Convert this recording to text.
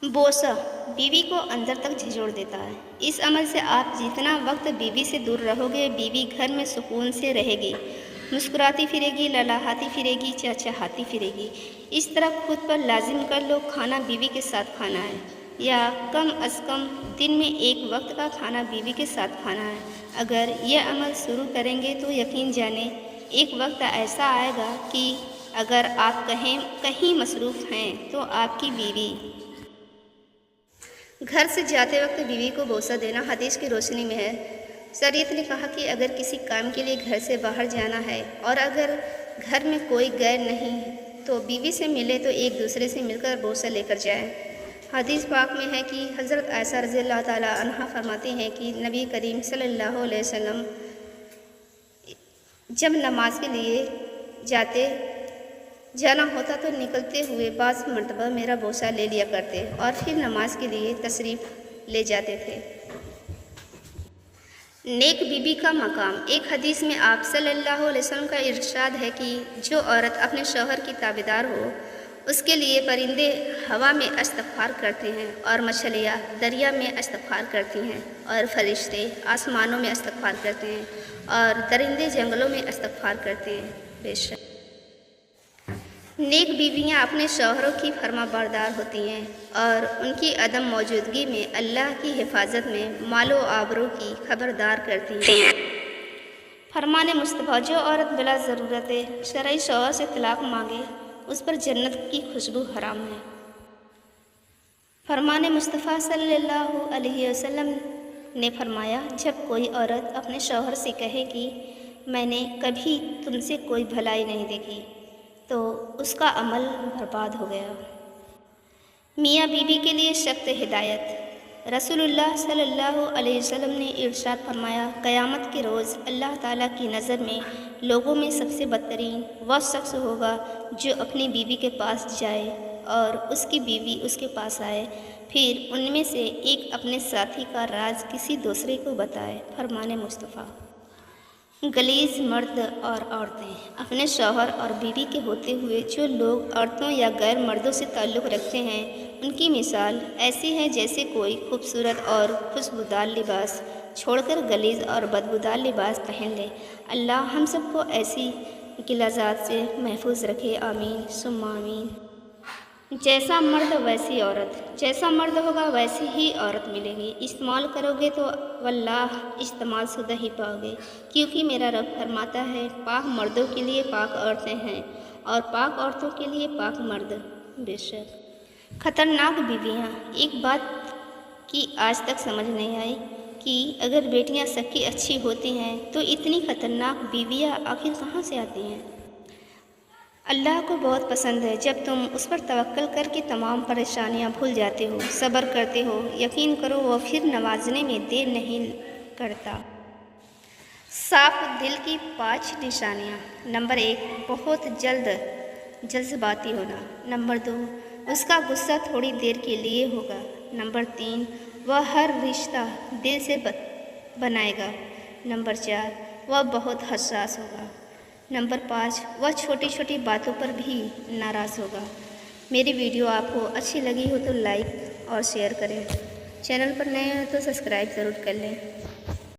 बोसा बीवी को अंदर तक झिझोड़ देता है। इस अमल से आप जितना वक्त बीवी से दूर रहोगे, बीवी घर में सुकून से रहेगी, मुस्कुराती फिरेगी, ललाहाती फिरेगी, चहचहाती फिरेगी। इस तरह खुद पर लाजिम कर लो, खाना बीवी के साथ खाना है, या कम अज़ कम दिन में एक वक्त का खाना बीवी के साथ खाना है। अगर यह अमल शुरू करेंगे तो यकीन जाने एक वक्त ऐसा आएगा कि अगर आप कहीं मसरूफ़ हैं तो आपकी बीवी घर से जाते वक्त बीवी को बोसा देना हदीस की रोशनी में है। शरीयत ने कहा कि अगर किसी काम के लिए घर से बाहर जाना है और अगर घर में कोई गैर नहीं तो बीवी से मिले तो एक दूसरे से मिलकर बोसा लेकर जाएं। हदीस पाक में है कि हज़रत आयशा रज़ियल्लाहु ताला अन्हा फरमाती हैं कि नबी करीम सल्लल्लाहु अलैहि वसल्लम जब नमाज के लिए जाना होता तो निकलते हुए बाज़ मरतबा मेरा बोसा ले लिया करते और फिर नमाज के लिए तशरीफ़ ले जाते थे। नेक बीबी का मकाम। एक हदीस में आप सल्लल्लाहु अलैहि वसल्लम का इरशाद है कि जो औरत अपने शौहर की ताबेदार हो, उसके लिए परिंदे हवा में इस्तग़फ़ार करते हैं और मछलियाँ दरिया में इस्तग़फ़ार करती हैं और फरिश्ते आसमानों में इस्तग़फ़ार करते हैं और दरिंदे जंगलों में इस्तग़फ़ार करते हैं। बेशक नेक बीवियाँ अपने शौहरों की फरमाबरदार होती हैं और उनकी अदम मौजूदगी में अल्लाह की हिफाजत में मालो आबरू की खबरदार करती हैं। फरमान मुस्तफ़ा, जो औरत बिला ज़रूरत शरई शौहर से तलाक मांगे उस पर जन्नत की खुशबू हराम है। फरमान मुस्तफ़ा सल्लल्लाहु अलैहि वसल्लम ने फरमाया, जब कोई औरत अपने शौहर से कहे कि मैंने कभी तुमसे कोई भलाई नहीं देखी तो उसका अमल बर्बाद हो गया। मियाँ बीबी के लिए सख्त हिदायत। रसूलुल्लाह सल्लल्लाहु अलैहि वसल्लम ने इरशाद फरमाया, क़यामत के रोज़ अल्लाह ताला की नज़र में लोगों में सबसे बदतरीन वह शख्स होगा जो अपनी बीवी के पास जाए और उसकी बीवी उसके पास आए, फिर उनमें से एक अपने साथी का राज किसी दूसरे को बताए। फरमान मुस्तफ़ा। गलीज़ मर्द और औरतें। अपने शौहर और बीवी के होते हुए जो लोग औरतों या गैर मर्दों से ताल्लुक़ रखते हैं, उनकी मिसाल ऐसी है जैसे कोई खूबसूरत और खुशबूदार लिबास छोड़कर गलीज़ और बदबूदार लिबास पहन ले। अल्लाह हम सबको ऐसी गिलाज़ात से महफूज रखे। आमीन सुम्मा आमीन। जैसा मर्द वैसी औरत। जैसा मर्द होगा वैसी ही औरत मिलेगी। इस्तेमाल करोगे तो वल्लाह इस्तेमाल शुदा ही पाओगे, क्योंकि मेरा रब फरमाता है, पाक मर्दों के लिए पाक औरतें हैं और पाक औरतों के लिए पाक मर्द। बेशक ख़तरनाक बीवियाँ। एक बात की आज तक समझ नहीं आई कि अगर बेटियाँ सबकी अच्छी होती हैं तो इतनी ख़तरनाक बीवियाँ आखिर कहाँ से आती हैं। अल्लाह को बहुत पसंद है जब तुम उस पर तवक्कल करके तमाम परेशानियां भूल जाते हो, सब्र करते हो। यकीन करो वो फिर नवाजने में देर नहीं करता। साफ दिल की 5 निशानियां। नंबर 1, बहुत जज्बाती होना। नंबर 2, उसका गुस्सा थोड़ी देर के लिए होगा। नंबर 3, वह हर रिश्ता दिल से बनाएगा। नंबर 4, वह बहुत हसास होगा। नंबर 5, वह छोटी छोटी बातों पर भी नाराज़ होगा। मेरी वीडियो आपको अच्छी लगी हो तो लाइक और शेयर करें। चैनल पर नए हो तो सब्सक्राइब ज़रूर कर लें।